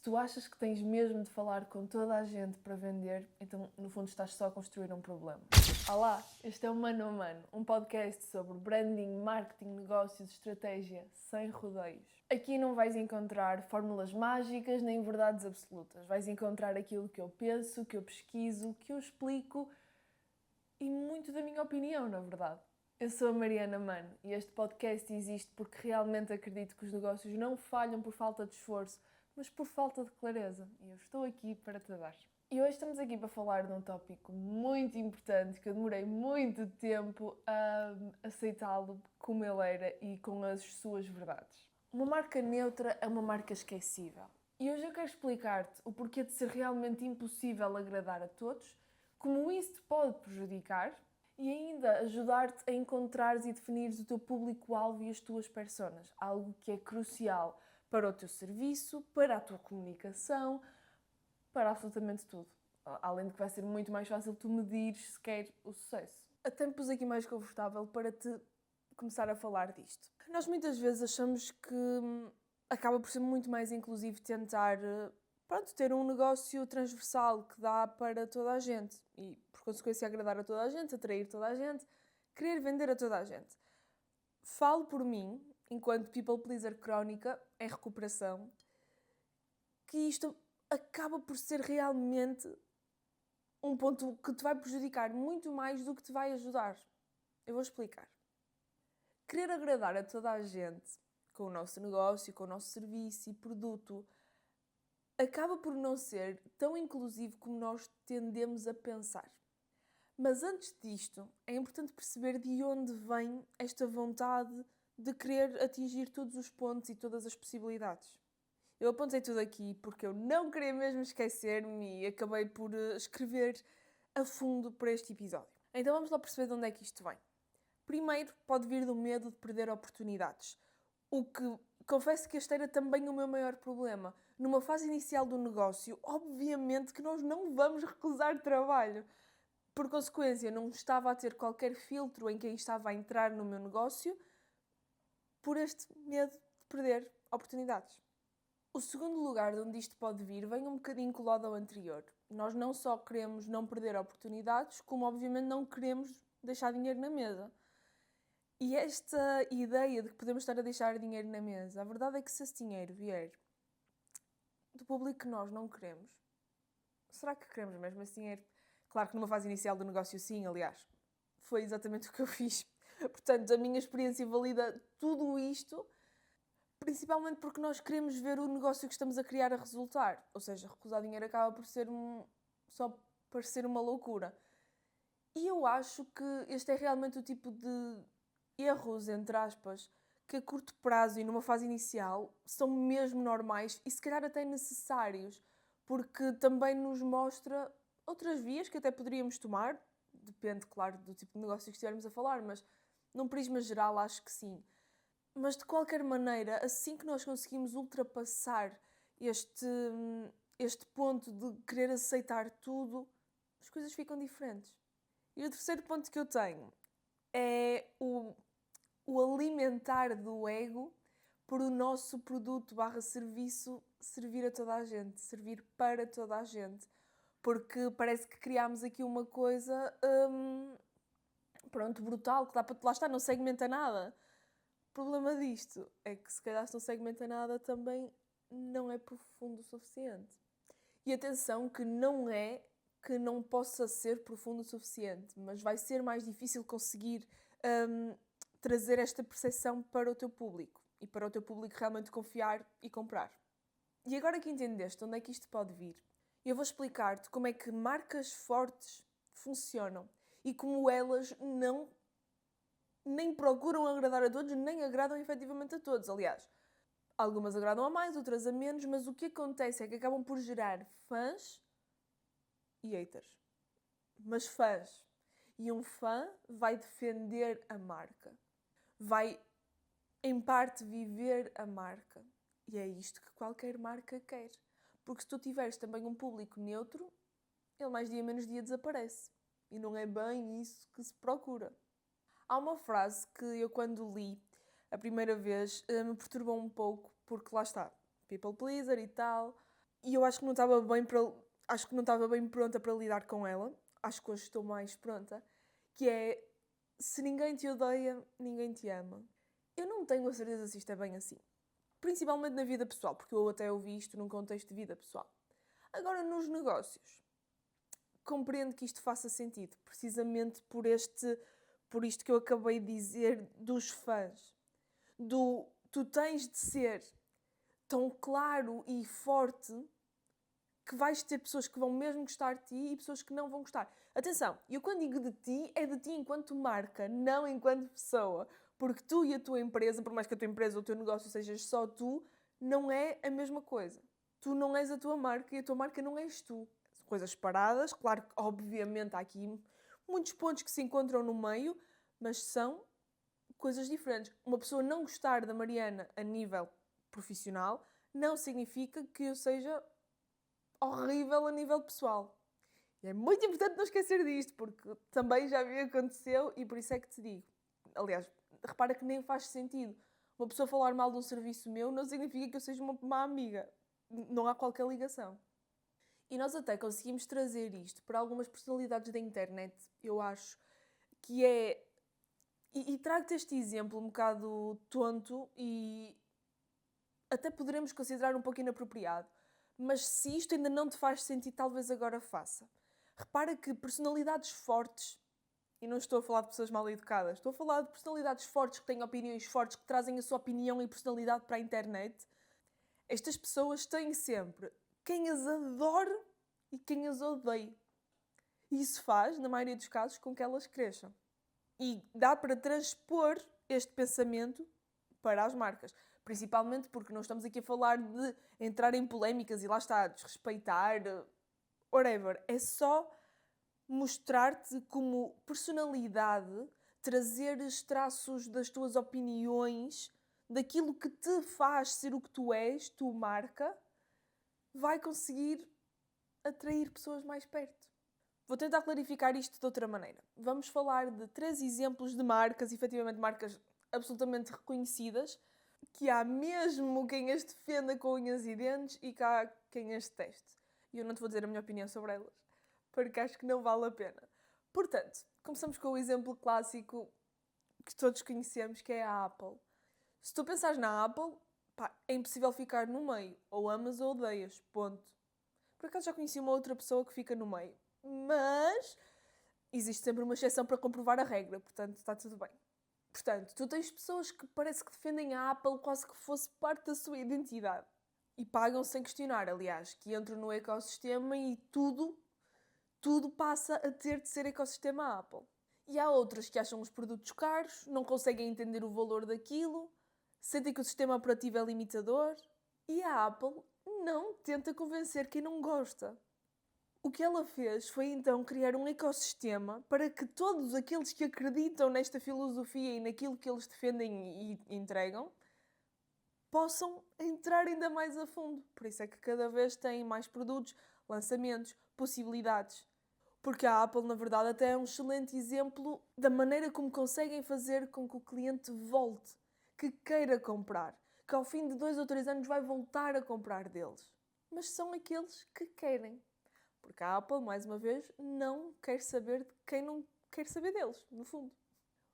tu achas que tens mesmo de falar com toda a gente para vender, então no fundo estás só a construir um problema. Olá, este é o Mano a Mano, um podcast sobre branding, marketing, negócios, estratégia, sem rodeios. Aqui não vais encontrar fórmulas mágicas nem verdades absolutas. Vais encontrar aquilo que eu penso, que eu pesquiso, que eu explico e muito da minha opinião, na verdade. Eu sou a Mariana Mano e este podcast existe porque realmente acredito que os negócios não falham por falta de esforço, mas por falta de clareza. E eu estou aqui para te dar. E hoje estamos aqui para falar de um tópico muito importante que eu demorei muito tempo a aceitá-lo como ele era e com as suas verdades. Uma marca neutra é uma marca esquecível. E hoje eu quero explicar-te o porquê de ser realmente impossível agradar a todos, como isso te pode prejudicar e ainda ajudar-te a encontrares e definires o teu público-alvo e as tuas personas. Algo que é crucial para o teu serviço, para a tua comunicação, para absolutamente tudo. Além de que vai ser muito mais fácil tu medires sequer o sucesso. Até me pus aqui mais confortável para te começar a falar disto. Nós muitas vezes achamos que acaba por ser muito mais inclusivo tentar ter um negócio transversal que dá para toda a gente e, por consequência, agradar a toda a gente, atrair toda a gente, querer vender a toda a gente. Falo por mim, enquanto people pleaser crónica, em recuperação, que isto acaba por ser realmente um ponto que te vai prejudicar muito mais do que te vai ajudar. Eu vou explicar. Querer agradar a toda a gente com o nosso negócio, com o nosso serviço e produto acaba por não ser tão inclusivo como nós tendemos a pensar. Mas antes disto, é importante perceber de onde vem esta vontade de querer atingir todos os pontos e todas as possibilidades. Eu apontei tudo aqui porque eu não queria mesmo esquecer-me e acabei por escrever a fundo para este episódio. Então vamos lá perceber de onde é que isto vem. Primeiro, pode vir do medo de perder oportunidades. O que, confesso que este era também o meu maior problema. Numa fase inicial do negócio, obviamente que nós não vamos recusar trabalho. Por consequência, não estava a ter qualquer filtro em quem estava a entrar no meu negócio por este medo de perder oportunidades. O segundo lugar de onde isto pode vir vem um bocadinho colado ao anterior. Nós não só queremos não perder oportunidades, como obviamente não queremos deixar dinheiro na mesa. E esta ideia de que podemos estar a deixar dinheiro na mesa, a verdade é que se esse dinheiro vier do público que nós não queremos, será que queremos mesmo esse dinheiro? Claro que numa fase inicial do negócio sim, aliás. Foi exatamente o que eu fiz. Portanto, a minha experiência valida tudo isto, principalmente porque nós queremos ver o negócio que estamos a criar a resultar. Ou seja, recusar dinheiro acaba por ser só parecer uma loucura. E eu acho que este é realmente o tipo de erros, entre aspas, que a curto prazo e numa fase inicial são mesmo normais e se calhar até necessários, porque também nos mostra outras vias que até poderíamos tomar, depende, claro, do tipo de negócio que estivermos a falar, mas num prisma geral acho que sim. Mas de qualquer maneira, assim que nós conseguimos ultrapassar este ponto de querer aceitar tudo, as coisas ficam diferentes. E o terceiro ponto que eu tenho é o alimentar do ego por o nosso produto / serviço servir a toda a gente, servir para toda a gente. Porque parece que criámos aqui uma coisa, brutal, que dá para... Lá está, não segmenta nada. O problema disto é que se calhar se não segmenta nada também não é profundo o suficiente. E atenção que não é que não possa ser profundo o suficiente, mas vai ser mais difícil conseguir trazer esta percepção para o teu público e para o teu público realmente confiar e comprar. E agora que entendeste onde é que isto pode vir, eu vou explicar-te como é que marcas fortes funcionam e como elas nem procuram agradar a todos, nem agradam efetivamente a todos. Aliás, algumas agradam a mais, outras a menos, mas o que acontece é que acabam por gerar fãs e haters. Mas fãs. E um fã vai defender a marca. Vai, em parte, viver a marca. E é isto que qualquer marca quer. Porque se tu tiveres também um público neutro, ele mais dia menos dia desaparece. E não é bem isso que se procura. Há uma frase que eu quando li a primeira vez me perturbou um pouco, porque lá está, people pleaser e tal. E eu acho que não estava bem acho que não estava bem pronta para lidar com ela. Acho que hoje estou mais pronta. Que é, se ninguém te odeia, ninguém te ama. Eu não tenho a certeza se isto é bem assim. Principalmente na vida pessoal, porque eu até ouvi isto num contexto de vida pessoal. Agora, nos negócios, compreendo que isto faça sentido, precisamente por isto que eu acabei de dizer dos fãs. Tu tens de ser tão claro e forte que vais ter pessoas que vão mesmo gostar de ti e pessoas que não vão gostar. Atenção, eu quando digo de ti, é de ti enquanto marca, não enquanto pessoa. Porque tu e a tua empresa, por mais que a tua empresa ou o teu negócio sejas só tu, não é a mesma coisa. Tu não és a tua marca e a tua marca não és tu. Coisas separadas, claro que obviamente há aqui muitos pontos que se encontram no meio, mas são coisas diferentes. Uma pessoa não gostar da Mariana a nível profissional não significa que eu seja horrível a nível pessoal. E é muito importante não esquecer disto, porque também já me aconteceu e por isso é que te digo. Aliás, repara que nem faz sentido. Uma pessoa falar mal de um serviço meu não significa que eu seja uma má amiga. Não há qualquer ligação. E nós até conseguimos trazer isto para algumas personalidades da internet, eu acho, que é... E trago-te este exemplo um bocado tonto e até poderemos considerar um pouco inapropriado. Mas se isto ainda não te faz sentido, talvez agora faça. Repara que personalidades fortes, e não estou a falar de pessoas mal educadas, estou a falar de personalidades fortes que têm opiniões fortes, que trazem a sua opinião e personalidade para a internet. Estas pessoas têm sempre quem as adore e quem as odeie. E isso faz, na maioria dos casos, com que elas cresçam. E dá para transpor este pensamento para as marcas. Principalmente porque não estamos aqui a falar de entrar em polémicas e lá está, desrespeitar, whatever. É só mostrar-te como personalidade, trazeres traços das tuas opiniões, daquilo que te faz ser o que tu és, tua marca, vai conseguir atrair pessoas mais perto. Vou tentar clarificar isto de outra maneira. Vamos falar de 3 exemplos de marcas, efetivamente marcas absolutamente reconhecidas, que há mesmo quem as defenda com unhas e dentes e que há quem as teste. E eu não te vou dizer a minha opinião sobre elas, porque acho que não vale a pena. Portanto, começamos com o exemplo clássico que todos conhecemos, que é a Apple. Se tu pensares na Apple, pá, é impossível ficar no meio. Ou amas ou odeias, ponto. Por acaso já conheci uma outra pessoa que fica no meio. Mas existe sempre uma exceção para comprovar a regra, portanto está tudo bem. Portanto, tu tens pessoas que parece que defendem a Apple quase que fosse parte da sua identidade. E pagam sem questionar, aliás, que entram no ecossistema e tudo passa a ter de ser ecossistema Apple. E há outras que acham os produtos caros, não conseguem entender o valor daquilo, sentem que o sistema operativo é limitador. E a Apple não tenta convencer quem não gosta. O que ela fez foi então criar um ecossistema para que todos aqueles que acreditam nesta filosofia e naquilo que eles defendem e entregam possam entrar ainda mais a fundo. Por isso é que cada vez têm mais produtos, lançamentos, possibilidades. Porque a Apple, na verdade, até é um excelente exemplo da maneira como conseguem fazer com que o cliente volte, que queira comprar, que ao fim de 2 ou 3 anos vai voltar a comprar deles. Mas são aqueles que querem. Porque a Apple, mais uma vez, não quer saber de quem não quer saber deles, no fundo.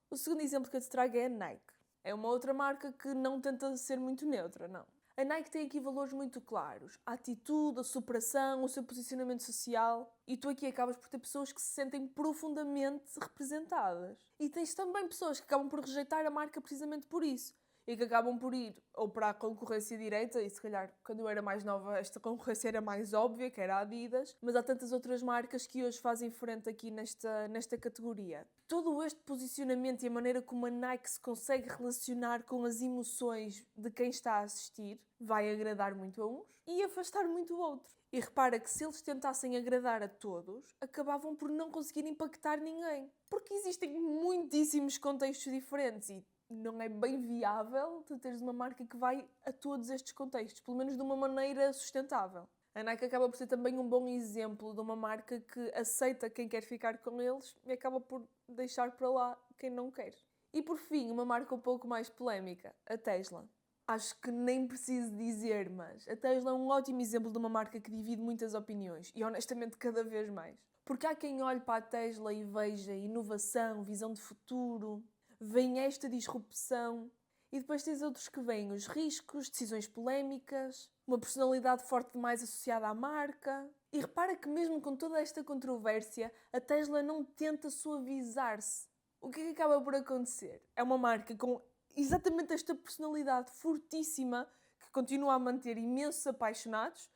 O segundo exemplo que eu te trago é a Nike. É uma outra marca que não tenta ser muito neutra, não. A Nike tem aqui valores muito claros. A atitude, a superação, o seu posicionamento social. E tu aqui acabas por ter pessoas que se sentem profundamente representadas. E tens também pessoas que acabam por rejeitar a marca precisamente por isso. E que acabam por ir ou para a concorrência direta, e se calhar quando eu era mais nova esta concorrência era mais óbvia, que era a Adidas, mas há tantas outras marcas que hoje fazem frente aqui nesta categoria. Todo este posicionamento e a maneira como a Nike se consegue relacionar com as emoções de quem está a assistir vai agradar muito a uns e afastar muito outros. E repara que se eles tentassem agradar a todos, acabavam por não conseguir impactar ninguém. Porque existem muitíssimos contextos diferentes e não é bem viável tu teres uma marca que vai a todos estes contextos, pelo menos de uma maneira sustentável. A Nike acaba por ser também um bom exemplo de uma marca que aceita quem quer ficar com eles e acaba por deixar para lá quem não quer. E por fim, uma marca um pouco mais polémica, a Tesla. Acho que nem preciso dizer, mas a Tesla é um ótimo exemplo de uma marca que divide muitas opiniões e honestamente cada vez mais. Porque há quem olhe para a Tesla e veja inovação, visão de futuro, vem esta disrupção e depois tens outros que veem os riscos, decisões polémicas, uma personalidade forte demais associada à marca. E repara que mesmo com toda esta controvérsia, a Tesla não tenta suavizar-se. O que é que acaba por acontecer? É uma marca com exatamente esta personalidade fortíssima que continua a manter imensos apaixonados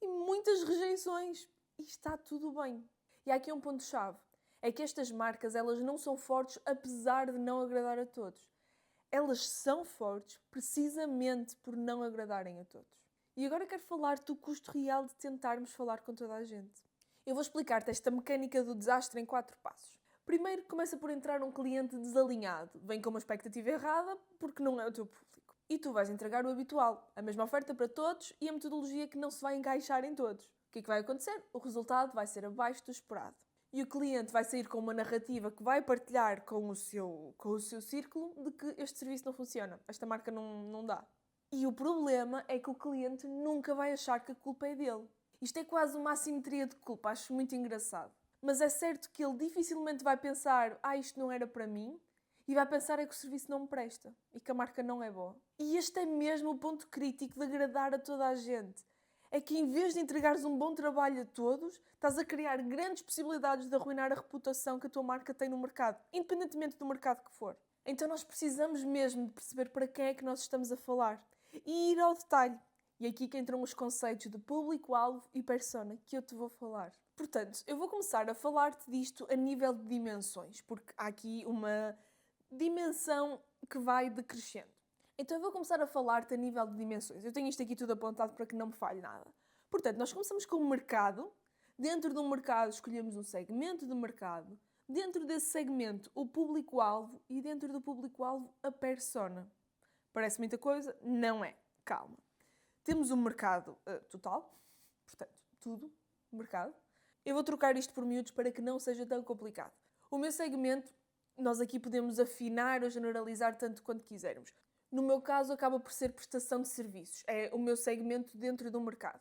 e muitas rejeições. E está tudo bem. E há aqui um ponto-chave. É que estas marcas, elas não são fortes apesar de não agradar a todos. Elas são fortes precisamente por não agradarem a todos. E agora quero falar do custo real de tentarmos falar com toda a gente. Eu vou explicar-te esta mecânica do desastre em 4 passos. Primeiro, começa por entrar um cliente desalinhado. Vem com uma expectativa errada porque não é o teu público. E tu vais entregar o habitual, a mesma oferta para todos e a metodologia que não se vai encaixar em todos. O que é que vai acontecer? O resultado vai ser abaixo do esperado. E o cliente vai sair com uma narrativa que vai partilhar com o seu círculo de que este serviço não funciona, esta marca não dá. E o problema é que o cliente nunca vai achar que a culpa é dele. Isto é quase uma assimetria de culpa, acho muito engraçado. Mas é certo que ele dificilmente vai pensar isto não era para mim, e vai pensar é que o serviço não me presta e que a marca não é boa. E este é mesmo o ponto crítico de agradar a toda a gente. É que em vez de entregares um bom trabalho a todos, estás a criar grandes possibilidades de arruinar a reputação que a tua marca tem no mercado, independentemente do mercado que for. Então nós precisamos mesmo de perceber para quem é que nós estamos a falar e ir ao detalhe. E aqui que entram os conceitos de público-alvo e persona que eu te vou falar. Portanto, eu vou começar a falar-te disto a nível de dimensões, porque há aqui uma dimensão que vai decrescendo. Então eu vou começar a falar-te a nível de dimensões. Eu tenho isto aqui tudo apontado para que não me falhe nada. Portanto, nós começamos com o mercado. Dentro do mercado escolhemos um segmento de mercado. Dentro desse segmento, o público-alvo. E dentro do público-alvo, a persona. Parece muita coisa? Não é. Calma. Temos um mercado total. Portanto, tudo. Mercado. Eu vou trocar isto por miúdos para que não seja tão complicado. O meu segmento, nós aqui podemos afinar ou generalizar tanto quanto quisermos. No meu caso, acaba por ser prestação de serviços. É o meu segmento dentro do mercado.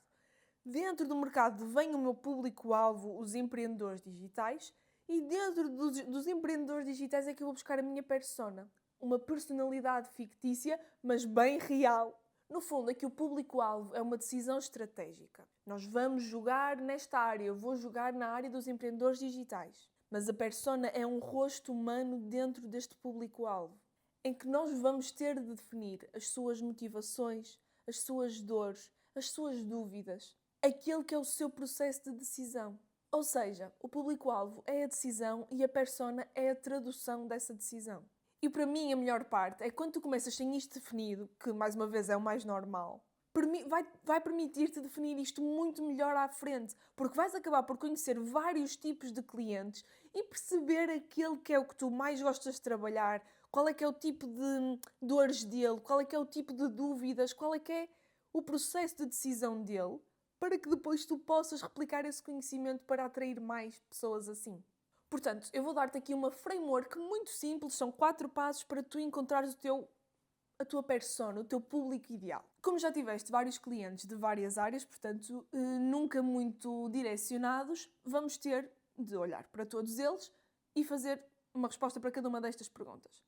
Dentro do mercado vem o meu público-alvo, os empreendedores digitais, e dentro dos empreendedores digitais é que eu vou buscar a minha persona. Uma personalidade fictícia, mas bem real. No fundo, aqui o público-alvo é uma decisão estratégica. Nós vamos jogar nesta área, eu vou jogar na área dos empreendedores digitais. Mas a persona é um rosto humano dentro deste público-alvo, em que nós vamos ter de definir as suas motivações, as suas dores, as suas dúvidas, aquele que é o seu processo de decisão. Ou seja, o público-alvo é a decisão e a persona é a tradução dessa decisão. E para mim a melhor parte é quando tu começas sem isto definido, que mais uma vez é o mais normal, vai permitir-te definir isto muito melhor à frente, porque vais acabar por conhecer vários tipos de clientes e perceber aquele que é o que tu mais gostas de trabalhar, qual é que é o tipo de dores dele, qual é que é o tipo de dúvidas, qual é que é o processo de decisão dele, para que depois tu possas replicar esse conhecimento para atrair mais pessoas assim. Portanto, eu vou dar-te aqui uma framework muito simples, são 4 passos para tu encontrares a tua persona, o teu público ideal. Como já tiveste vários clientes de várias áreas, portanto, nunca muito direcionados, vamos ter de olhar para todos eles e fazer uma resposta para cada uma destas perguntas.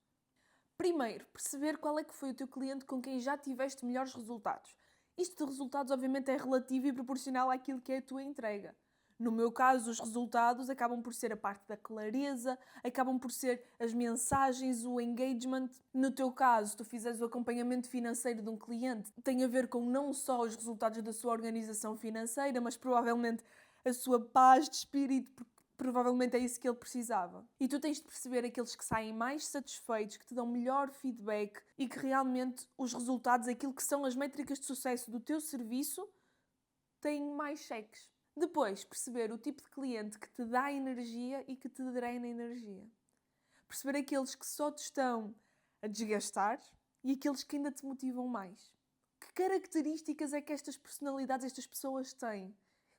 Primeiro, perceber qual é que foi o teu cliente com quem já tiveste melhores resultados. Isto de resultados, obviamente, é relativo e proporcional àquilo que é a tua entrega. No meu caso, os resultados acabam por ser a parte da clareza, acabam por ser as mensagens, o engagement. No teu caso, tu fizeres o acompanhamento financeiro de um cliente, tem a ver com não só os resultados da sua organização financeira, mas provavelmente a sua paz de espírito, porque provavelmente é isso que ele precisava. E tu tens de perceber aqueles que saem mais satisfeitos, que te dão melhor feedback e que realmente os resultados, aquilo que são as métricas de sucesso do teu serviço, têm mais cheques. Depois, perceber o tipo de cliente que te dá energia e que te drena energia. Perceber aqueles que só te estão a desgastar e aqueles que ainda te motivam mais. Que características é que estas personalidades, estas pessoas têm?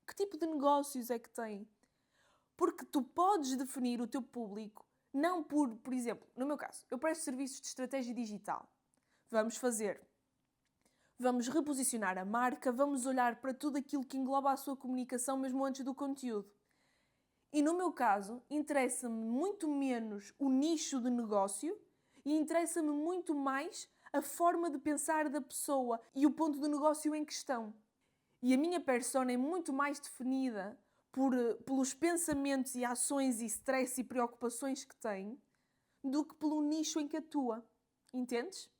Que tipo de negócios é que têm? Porque tu podes definir o teu público não por exemplo, no meu caso, eu presto serviços de estratégia digital. Vamos fazer vamos reposicionar a marca, vamos olhar para tudo aquilo que engloba a sua comunicação mesmo antes do conteúdo. E no meu caso, interessa-me muito menos o nicho de negócio e interessa-me muito mais a forma de pensar da pessoa e o ponto de negócio em questão. E a minha persona é muito mais definida pelos pensamentos e ações e stress e preocupações que tem do que pelo nicho em que atua. Entendes?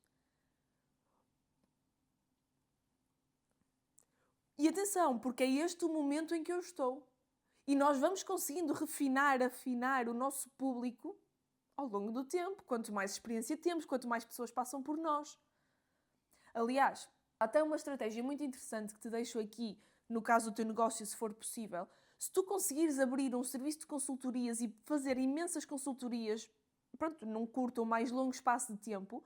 E atenção, porque é este o momento em que eu estou. E nós vamos conseguindo afinar o nosso público ao longo do tempo. Quanto mais experiência temos, quanto mais pessoas passam por nós. Aliás, há até uma estratégia muito interessante que te deixo aqui, no caso do teu negócio, se for possível. Se tu conseguires abrir um serviço de consultorias e fazer imensas consultorias, num curto ou mais longo espaço de tempo,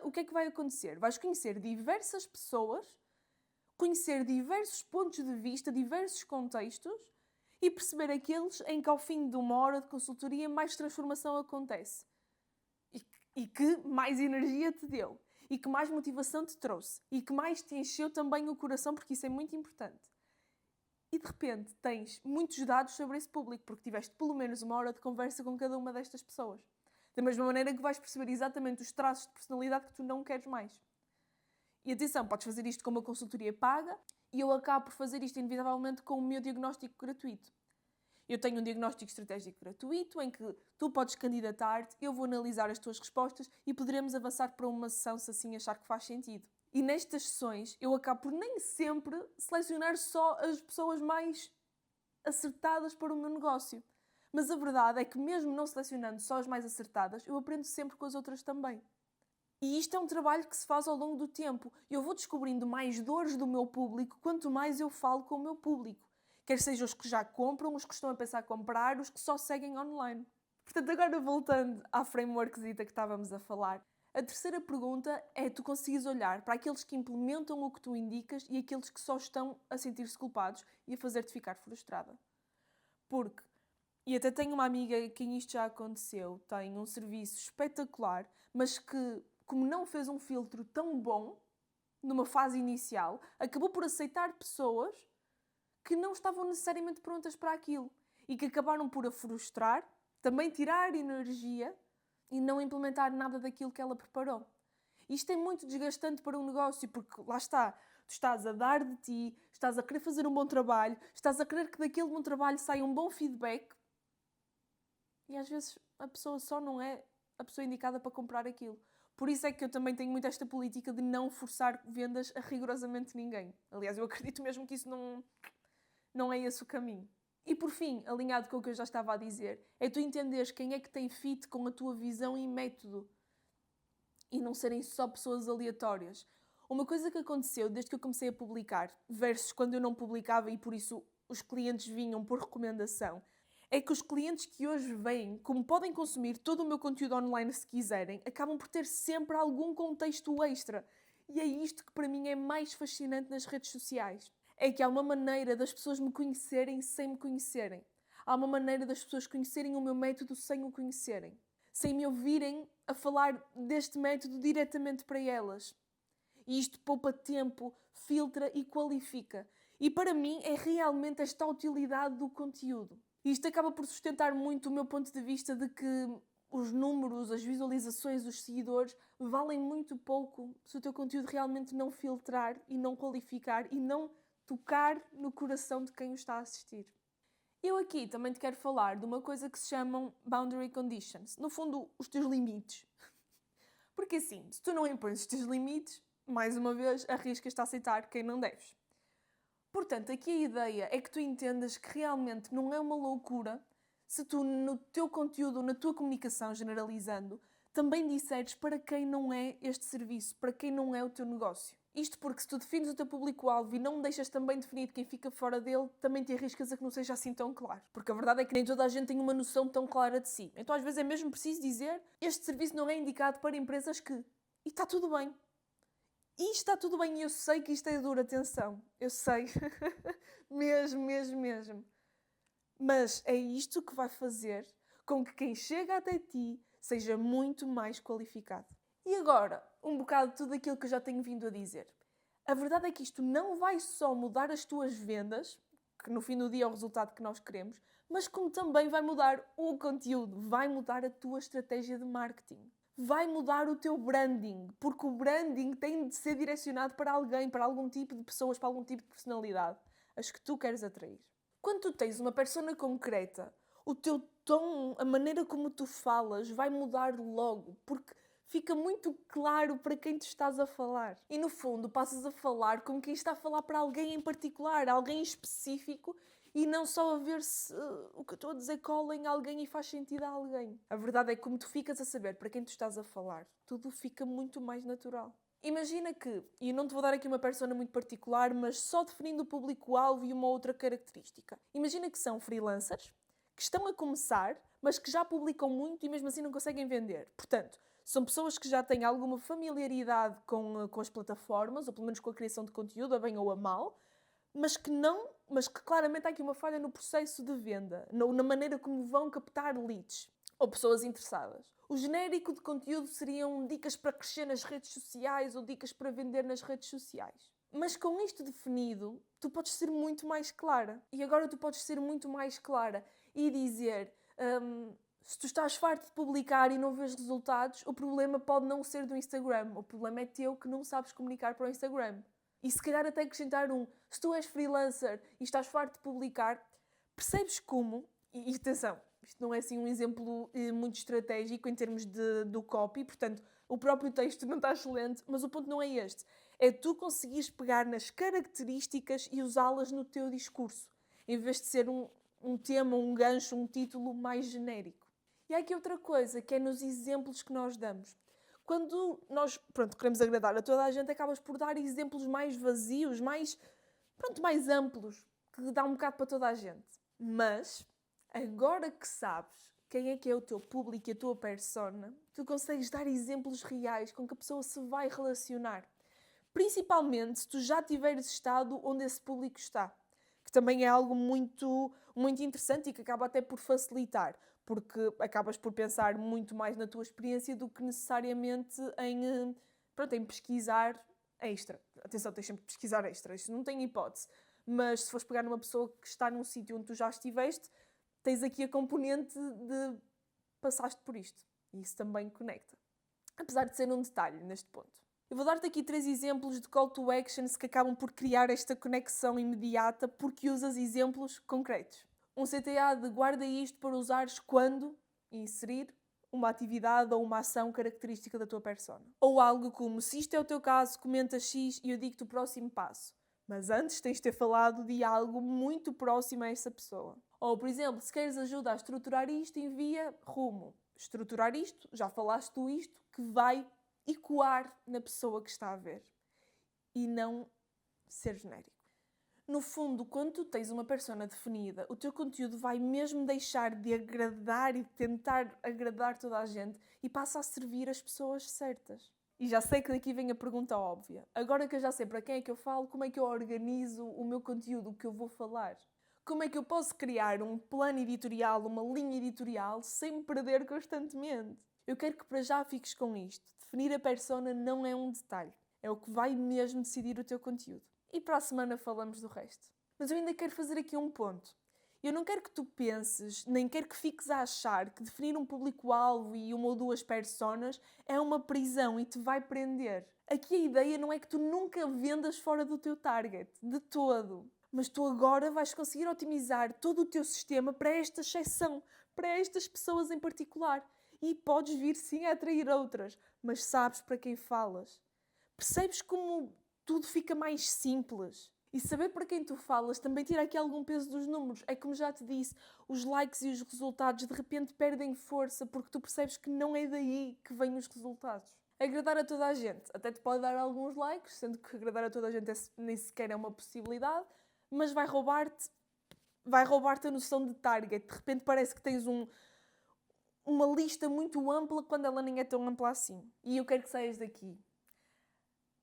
o que é que vai acontecer? Vais conhecer diversas pessoas, conhecer diversos pontos de vista, diversos contextos e perceber aqueles em que ao fim de uma hora de consultoria mais transformação acontece. E que mais energia te deu. E que mais motivação te trouxe. E que mais te encheu também o coração, porque isso é muito importante. E de repente tens muitos dados sobre esse público, porque tiveste pelo menos uma hora de conversa com cada uma destas pessoas. Da mesma maneira que vais perceber exatamente os traços de personalidade que tu não queres mais. E atenção, podes fazer isto com uma consultoria paga e eu acabo por fazer isto inevitavelmente com o meu diagnóstico gratuito. Eu tenho um diagnóstico estratégico gratuito em que tu podes candidatar-te, eu vou analisar as tuas respostas e poderemos avançar para uma sessão se assim achar que faz sentido. E nestas sessões eu acabo por nem sempre selecionar só as pessoas mais acertadas para o meu negócio. Mas a verdade é que mesmo não selecionando só as mais acertadas, eu aprendo sempre com as outras também. E isto é um trabalho que se faz ao longo do tempo. Eu vou descobrindo mais dores do meu público quanto mais eu falo com o meu público. Quer sejam os que já compram, os que estão a pensar em comprar, os que só seguem online. Portanto, agora voltando à frameworkzita que estávamos a falar, a terceira pergunta é tu conseguires olhar para aqueles que implementam o que tu indicas e aqueles que só estão a sentir-se culpados e a fazer-te ficar frustrada. Porque, e até tenho uma amiga a quem isto já aconteceu, tem um serviço espetacular, mas que, como não fez um filtro tão bom, numa fase inicial, acabou por aceitar pessoas que não estavam necessariamente prontas para aquilo e que acabaram por a frustrar, também tirar energia e não implementar nada daquilo que ela preparou. Isto é muito desgastante para um negócio, porque lá está, tu estás a dar de ti, estás a querer fazer um bom trabalho, estás a querer que daquele bom trabalho saia um bom feedback e às vezes a pessoa só não é a pessoa indicada para comprar aquilo. Por isso é que eu também tenho muito esta política de não forçar vendas a rigorosamente ninguém. Aliás, eu acredito mesmo que isso não é esse o caminho. E por fim, alinhado com o que eu já estava a dizer, é tu entenderes quem é que tem fit com a tua visão e método. E não serem só pessoas aleatórias. Uma coisa que aconteceu desde que eu comecei a publicar, versus quando eu não publicava e por isso os clientes vinham por recomendação, é que os clientes que hoje vêm, como podem consumir todo o meu conteúdo online se quiserem, acabam por ter sempre algum contexto extra. E é isto que para mim é mais fascinante nas redes sociais. É que há uma maneira das pessoas me conhecerem sem me conhecerem. Há uma maneira das pessoas conhecerem o meu método sem o conhecerem. Sem me ouvirem a falar deste método diretamente para elas. E isto poupa tempo, filtra e qualifica. E para mim é realmente esta utilidade do conteúdo. E isto acaba por sustentar muito o meu ponto de vista de que os números, as visualizações, os seguidores valem muito pouco se o teu conteúdo realmente não filtrar e não qualificar e não tocar no coração de quem o está a assistir. Eu aqui também te quero falar de uma coisa que se chamam boundary conditions. No fundo, os teus limites. Porque assim, se tu não impões os teus limites, mais uma vez, arriscas-te a aceitar quem não deves. Portanto, aqui a ideia é que tu entendas que realmente não é uma loucura se tu, no teu conteúdo ou na tua comunicação, generalizando, também disseres para quem não é este serviço, para quem não é o teu negócio. Isto porque se tu defines o teu público-alvo e não deixas também definido quem fica fora dele, também te arriscas a que não seja assim tão claro. Porque a verdade é que nem toda a gente tem uma noção tão clara de si. Então às vezes é mesmo preciso dizer este serviço não é indicado para empresas que... E está tudo bem. E está tudo bem e eu sei que isto é duro, atenção. Eu sei. mesmo. Mas é isto que vai fazer com que quem chega até ti seja muito mais qualificado. E agora, um bocado de tudo aquilo que eu já tenho vindo a dizer. A verdade é que isto não vai só mudar as tuas vendas, que no fim do dia é o resultado que nós queremos, mas como também vai mudar o conteúdo, vai mudar a tua estratégia de marketing. Vai mudar o teu branding, porque o branding tem de ser direcionado para alguém, para algum tipo de pessoas, para algum tipo de personalidade, as que tu queres atrair. Quando tu tens uma persona concreta, o teu tom, a maneira como tu falas vai mudar logo, porque fica muito claro para quem tu estás a falar. E no fundo passas a falar como quem está a falar para alguém em particular, alguém específico, e não só a ver se o que eu estou a dizer cola em alguém e faz sentido a alguém. A verdade é que como tu ficas a saber para quem tu estás a falar, tudo fica muito mais natural. Imagina que, e eu não te vou dar aqui uma persona muito particular, mas só definindo o público-alvo e uma outra característica. Imagina que são freelancers, que estão a começar, mas que já publicam muito e mesmo assim não conseguem vender. Portanto, são pessoas que já têm alguma familiaridade com as plataformas, ou pelo menos com a criação de conteúdo, a bem ou a mal, mas que claramente há aqui uma falha no processo de venda, na maneira como vão captar leads ou pessoas interessadas. O genérico de conteúdo seriam dicas para crescer nas redes sociais ou dicas para vender nas redes sociais. Mas com isto definido, tu podes ser muito mais clara. E agora tu podes ser muito mais clara e dizer... se tu estás farto de publicar e não vês resultados, o problema pode não ser do Instagram. O problema é teu que não sabes comunicar para o Instagram. E se calhar até acrescentar se tu és freelancer e estás farto de publicar, percebes como, e atenção, isto não é assim um exemplo muito estratégico em termos do copy, portanto, o próprio texto não está excelente, mas o ponto não é este. É tu conseguires pegar nas características e usá-las no teu discurso, em vez de ser um tema, um gancho, um título mais genérico. E há aqui outra coisa, que é nos exemplos que nós damos. Quando nós, queremos agradar a toda a gente, acabas por dar exemplos mais vazios, mais amplos, que dá um bocado para toda a gente. Mas, agora que sabes quem é que é o teu público e a tua persona, tu consegues dar exemplos reais com que a pessoa se vai relacionar. Principalmente se tu já tiveres estado onde esse público está. Que também é algo muito, muito interessante e que acaba até por facilitar, porque acabas por pensar muito mais na tua experiência do que necessariamente em pesquisar extra. Atenção, tens sempre de pesquisar extra, isto não tem hipótese. Mas se fores pegar numa pessoa que está num sítio onde tu já estiveste, tens aqui a componente de passaste por isto. E isso também conecta. Apesar de ser um detalhe neste ponto. Eu vou dar-te aqui 3 exemplos de call to actions que acabam por criar esta conexão imediata porque usas exemplos concretos. Um CTA de guarda isto para usares quando inserir uma atividade ou uma ação característica da tua persona. Ou algo como, se isto é o teu caso, comenta X e eu digo-te o próximo passo. Mas antes tens de ter falado de algo muito próximo a essa pessoa. Ou, por exemplo, se queres ajuda a estruturar isto, envia rumo. Estruturar isto, já falaste tu isto, que vai ecoar na pessoa que está a ver. E não ser genérico. No fundo, quando tu tens uma persona definida, o teu conteúdo vai mesmo deixar de agradar e de tentar agradar toda a gente e passa a servir as pessoas certas. E já sei que daqui vem a pergunta óbvia. Agora que eu já sei para quem é que eu falo, como é que eu organizo o meu conteúdo, o que eu vou falar? Como é que eu posso criar um plano editorial, uma linha editorial, sem me perder constantemente? Eu quero que para já fiques com isto. Definir a persona não é um detalhe. É o que vai mesmo decidir o teu conteúdo. E para a semana falamos do resto. Mas eu ainda quero fazer aqui um ponto. Eu não quero que tu penses, nem quero que fiques a achar que definir um público-alvo e uma ou duas personas é uma prisão e te vai prender. Aqui a ideia não é que tu nunca vendas fora do teu target, de todo. Mas tu agora vais conseguir otimizar todo o teu sistema para esta exceção, para estas pessoas em particular. E podes vir sim a atrair outras, mas sabes para quem falas. Percebes como tudo fica mais simples? E saber para quem tu falas também tira aqui algum peso dos números. É como já te disse, os likes e os resultados de repente perdem força porque tu percebes que não é daí que vêm os resultados. Agradar a toda a gente até te pode dar alguns likes, sendo que agradar a toda a gente nem sequer é uma possibilidade, mas vai roubar-te a noção de target. De repente parece que tens uma lista muito ampla quando ela nem é tão ampla assim. E eu quero que saias daqui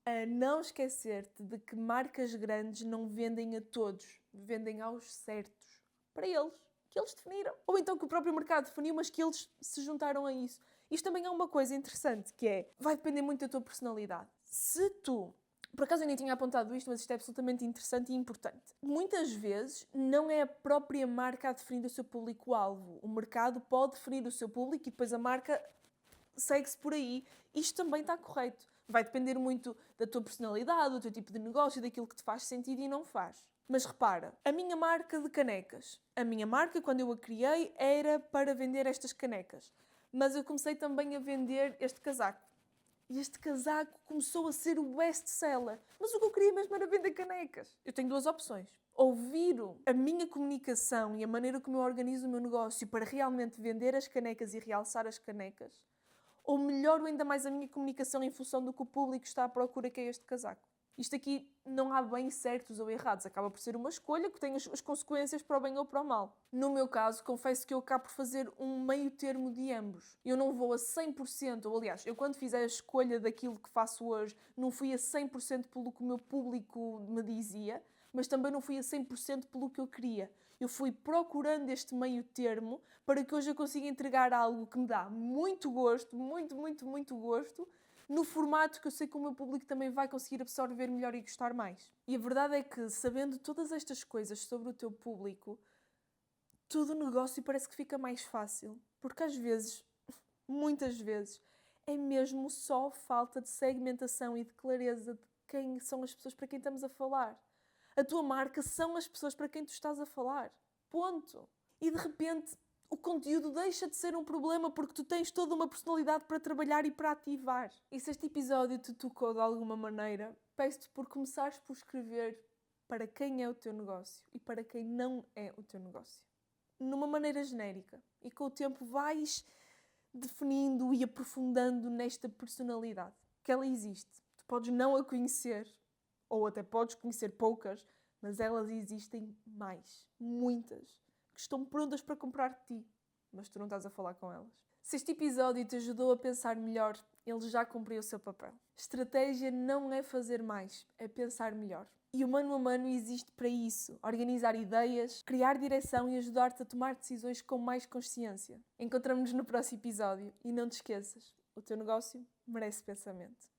a não esquecer-te de que marcas grandes não vendem a todos, vendem aos certos, para eles, que eles definiram. Ou então que o próprio mercado definiu, mas que eles se juntaram a isso. Isto também é uma coisa interessante, que vai depender muito da tua personalidade. Se tu Por acaso eu nem tinha apontado isto, mas isto é absolutamente interessante e importante. Muitas vezes não é a própria marca a definir o seu público-alvo. O mercado pode definir o seu público e depois a marca segue-se por aí. Isto também está correto. Vai depender muito da tua personalidade, do teu tipo de negócio, daquilo que te faz sentido e não faz. Mas repara, a minha marca de canecas. A minha marca, quando eu a criei, era para vender estas canecas. Mas eu comecei também a vender este casaco. E este casaco começou a ser o best-seller. Mas o que eu queria mesmo era vender canecas. Eu tenho duas opções. Ouvir a minha comunicação e a maneira como eu organizo o meu negócio para realmente vender as canecas e realçar as canecas, ou melhoro ainda mais a minha comunicação em função do que o público está à procura, que é este casaco. Isto aqui não há bem certos ou errados, acaba por ser uma escolha que tem as consequências para o bem ou para o mal. No meu caso, confesso que eu acabo por fazer um meio termo de ambos. Eu não vou a 100%, ou aliás, eu quando fiz a escolha daquilo que faço hoje, não fui a 100% pelo que o meu público me dizia, mas também não fui a 100% pelo que eu queria. Eu fui procurando este meio termo para que hoje eu consiga entregar algo que me dá muito gosto, muito gosto, no formato que eu sei que o meu público também vai conseguir absorver melhor e gostar mais. E a verdade é que, sabendo todas estas coisas sobre o teu público, todo o negócio parece que fica mais fácil. Porque às vezes, muitas vezes, é mesmo só falta de segmentação e de clareza de quem são as pessoas para quem estamos a falar. A tua marca são as pessoas para quem tu estás a falar. Ponto. E de repente o conteúdo deixa de ser um problema porque tu tens toda uma personalidade para trabalhar e para ativar. E se este episódio te tocou de alguma maneira, peço-te por começares por escrever para quem é o teu negócio e para quem não é o teu negócio. Numa maneira genérica. E com o tempo vais definindo e aprofundando nesta personalidade. Que ela existe. Tu podes não a conhecer, ou até podes conhecer poucas, mas elas existem mais. Muitas. Que estão prontas para comprar de ti, mas tu não estás a falar com elas. Se este episódio te ajudou a pensar melhor, ele já cumpriu o seu papel. Estratégia não é fazer mais, é pensar melhor. E o Mano a Mano existe para isso. Organizar ideias, criar direção e ajudar-te a tomar decisões com mais consciência. Encontramos-nos no próximo episódio e não te esqueças, o teu negócio merece pensamento.